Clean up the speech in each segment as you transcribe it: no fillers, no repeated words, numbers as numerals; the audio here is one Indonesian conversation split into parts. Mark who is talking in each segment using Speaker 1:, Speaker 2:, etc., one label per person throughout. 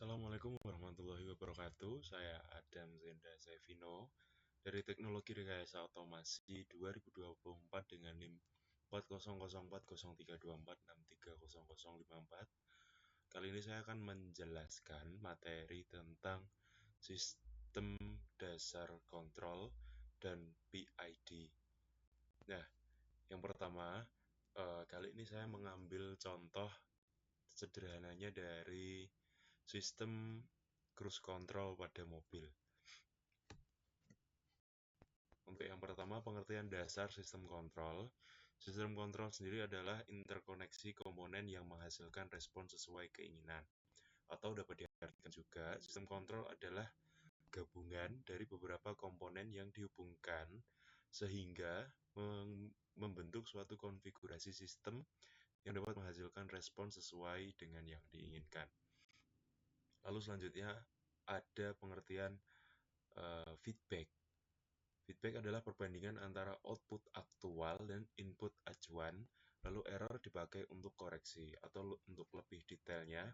Speaker 1: Assalamualaikum warahmatullahi wabarakatuh. Saya Adam Zenda Sevino dari Teknologi Rekayasa Otomasi 2024 dengan NIM 400403246300054. Kali ini saya akan menjelaskan materi tentang sistem dasar kontrol dan PID. Nah, yang pertama, kali ini saya mengambil contoh sederhananya dari sistem cruise control pada mobil. Untuk yang pertama, pengertian dasar sistem kontrol. Sistem kontrol sendiri adalah interkoneksi komponen yang menghasilkan respon sesuai keinginan. Atau dapat diartikan juga, sistem kontrol adalah gabungan dari beberapa komponen yang dihubungkan sehingga membentuk suatu konfigurasi sistem yang dapat menghasilkan respon sesuai dengan yang diinginkan. Lalu selanjutnya ada pengertian feedback. Feedback adalah perbandingan antara output aktual dan input acuan, lalu error dipakai untuk koreksi. Atau untuk lebih detailnya,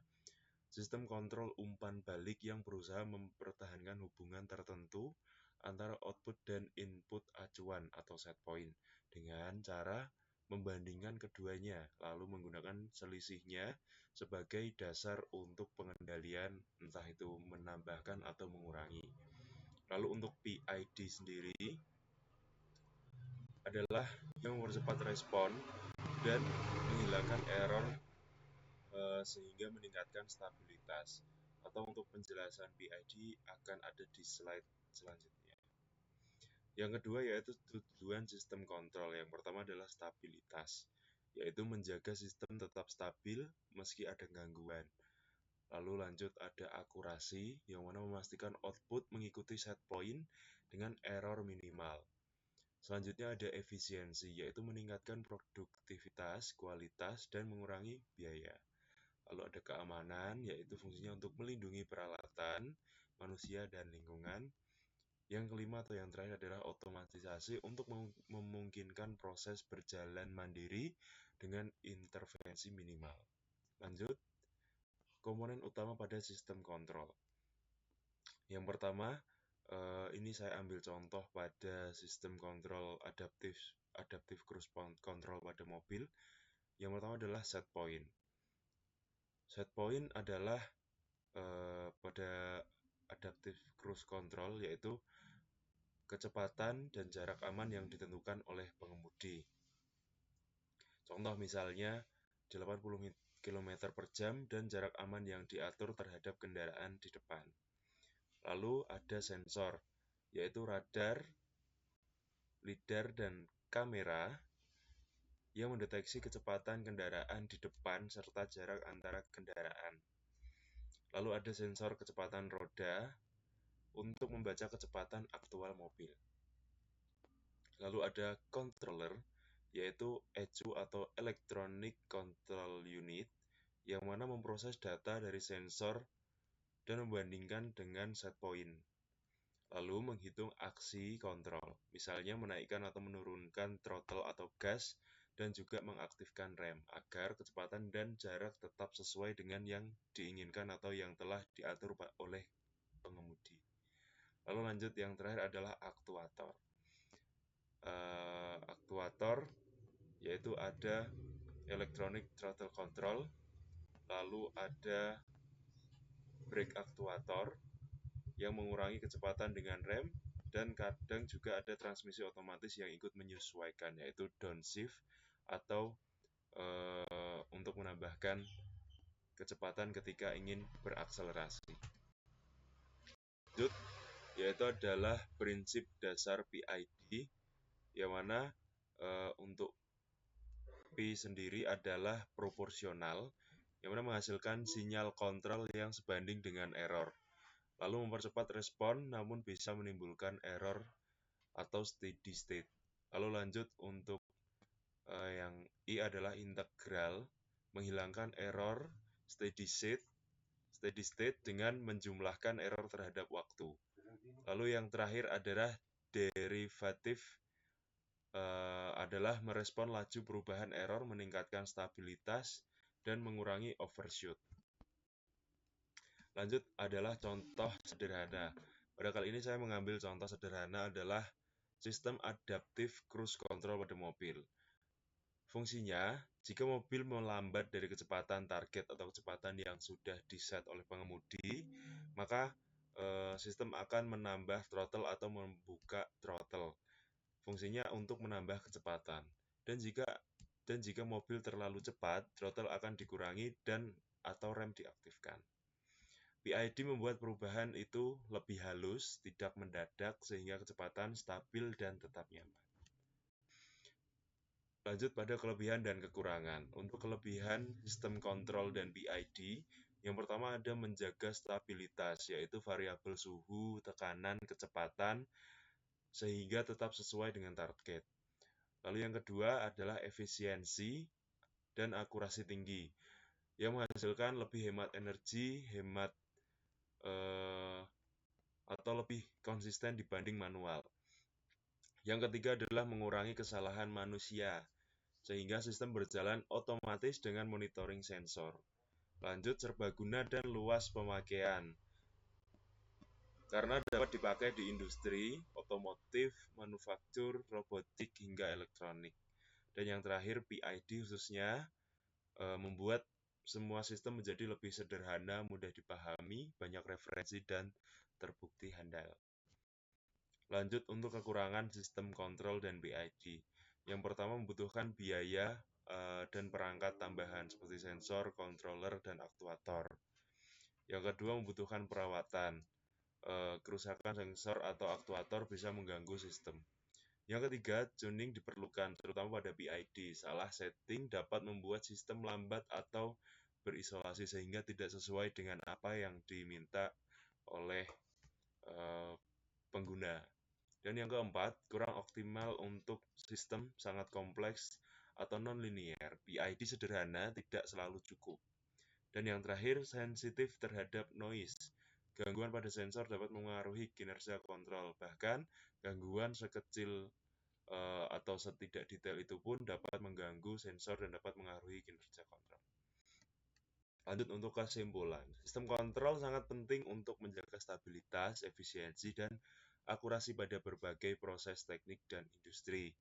Speaker 1: sistem kontrol umpan balik yang berusaha mempertahankan hubungan tertentu antara output dan input acuan atau set point dengan cara membandingkan keduanya, lalu menggunakan selisihnya sebagai dasar untuk pengendalian, entah itu menambahkan atau mengurangi. Lalu untuk PID sendiri adalah yang mempercepat respon dan menghilangkan error sehingga meningkatkan stabilitas. Atau untuk penjelasan PID akan ada di slide selanjutnya. Yang kedua yaitu tujuan sistem kontrol. Yang pertama adalah stabilitas, yaitu menjaga sistem tetap stabil meski ada gangguan. Lalu lanjut ada akurasi, yang mana memastikan output mengikuti set point dengan error minimal. Selanjutnya ada efisiensi, yaitu meningkatkan produktivitas, kualitas, dan mengurangi biaya. Lalu ada keamanan, yaitu fungsinya untuk melindungi peralatan, manusia, dan lingkungan. Yang kelima atau yang terakhir adalah otomatisasi untuk memungkinkan proses berjalan mandiri dengan intervensi minimal. Lanjut, komponen utama pada sistem kontrol. Yang pertama, ini saya ambil contoh pada sistem kontrol adaptif cruise control pada mobil. Yang pertama adalah set point. Set point adalah pada adaptive cruise control, yaitu kecepatan dan jarak aman yang ditentukan oleh pengemudi. Contoh misalnya 80 km per jam dan jarak aman yang diatur terhadap kendaraan di depan. Lalu ada sensor, yaitu radar, lidar, dan kamera yang mendeteksi kecepatan kendaraan di depan serta jarak antara kendaraan. Lalu ada sensor kecepatan roda untuk membaca kecepatan aktual mobil. Lalu ada controller, yaitu ECU atau Electronic Control Unit, yang mana memproses data dari sensor dan membandingkan dengan set point. Lalu menghitung aksi kontrol, misalnya menaikkan atau menurunkan throttle atau gas, dan juga mengaktifkan rem, agar kecepatan dan jarak tetap sesuai dengan yang diinginkan atau yang telah diatur oleh pengemudi. Lalu lanjut, yang terakhir adalah aktuator. Aktuator yaitu ada electronic throttle control, lalu ada brake aktuator yang mengurangi kecepatan dengan rem, dan kadang juga ada transmisi otomatis yang ikut menyesuaikan, yaitu downshift atau untuk menambahkan kecepatan ketika ingin berakselerasi. Lanjut, yaitu adalah prinsip dasar PID, yang mana untuk P sendiri adalah proporsional, yang mana menghasilkan sinyal kontrol yang sebanding dengan error, lalu mempercepat respon namun bisa menimbulkan error atau steady state. Lalu lanjut untuk yang I adalah integral, menghilangkan error steady state dengan menjumlahkan error terhadap waktu. Lalu yang terakhir adalah derivatif, adalah merespon laju perubahan error, meningkatkan stabilitas, dan mengurangi overshoot. Lanjut adalah contoh sederhana. Pada kali ini saya mengambil contoh sederhana adalah sistem adaptif cruise control pada mobil. Fungsinya, jika mobil melambat dari kecepatan target atau kecepatan yang sudah diset oleh pengemudi, maka sistem akan menambah throttle atau membuka throttle. Fungsinya untuk menambah kecepatan. Dan jika mobil terlalu cepat, throttle akan dikurangi dan atau rem diaktifkan. PID membuat perubahan itu lebih halus, tidak mendadak, sehingga kecepatan stabil dan tetap nyaman. Lanjut pada kelebihan dan kekurangan. Untuk kelebihan sistem kontrol dan PID, yang pertama ada menjaga stabilitas, yaitu variabel suhu, tekanan, kecepatan, sehingga tetap sesuai dengan target. Lalu yang kedua adalah efisiensi dan akurasi tinggi, yang menghasilkan lebih hemat energi, atau lebih konsisten dibanding manual. Yang ketiga adalah mengurangi kesalahan manusia, sehingga sistem berjalan otomatis dengan monitoring sensor. Lanjut, serbaguna dan luas pemakaian. Karena dapat dipakai di industri, otomotif, manufaktur, robotik, hingga elektronik. Dan yang terakhir, PID khususnya membuat semua sistem menjadi lebih sederhana, mudah dipahami, banyak referensi, dan terbukti handal. Lanjut untuk kekurangan sistem kontrol dan PID. Yang pertama membutuhkan biaya dan perangkat tambahan seperti sensor, controller, dan aktuator. Yang kedua membutuhkan perawatan. Kerusakan sensor atau aktuator bisa mengganggu sistem. Yang ketiga, tuning diperlukan, terutama pada PID. Salah setting dapat membuat sistem lambat atau berisolasi sehingga tidak sesuai dengan apa yang diminta oleh pengguna. Dan yang keempat, kurang optimal untuk sistem sangat kompleks atau non-linear. PID sederhana tidak selalu cukup. Dan yang terakhir, sensitif terhadap noise. Gangguan pada sensor dapat mengaruhi kinerja kontrol. Bahkan, gangguan sekecil atau setidak detail itu pun dapat mengganggu sensor dan dapat mengaruhi kinerja kontrol. Lanjut untuk kesimpulan. Sistem kontrol sangat penting untuk menjaga stabilitas, efisiensi, dan akurasi pada berbagai proses teknik dan industri.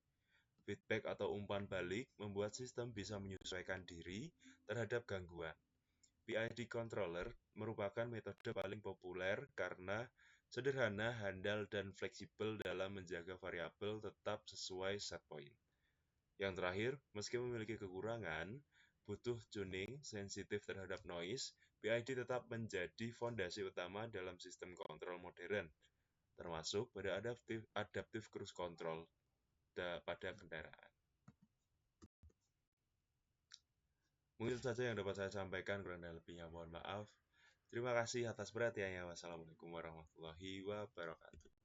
Speaker 1: Feedback atau umpan balik membuat sistem bisa menyesuaikan diri terhadap gangguan. PID controller merupakan metode paling populer karena sederhana, handal, dan fleksibel dalam menjaga variabel tetap sesuai set point. Yang terakhir, meski memiliki kekurangan, butuh tuning, sensitif terhadap noise, PID tetap menjadi fondasi utama dalam sistem kontrol modern, termasuk pada adaptive cruise control pada kendaraan. Mungkin itu saja yang dapat saya sampaikan, kurang dan lebihnya mohon maaf. Terima kasih atas perhatiannya. Wassalamualaikum warahmatullahi wabarakatuh.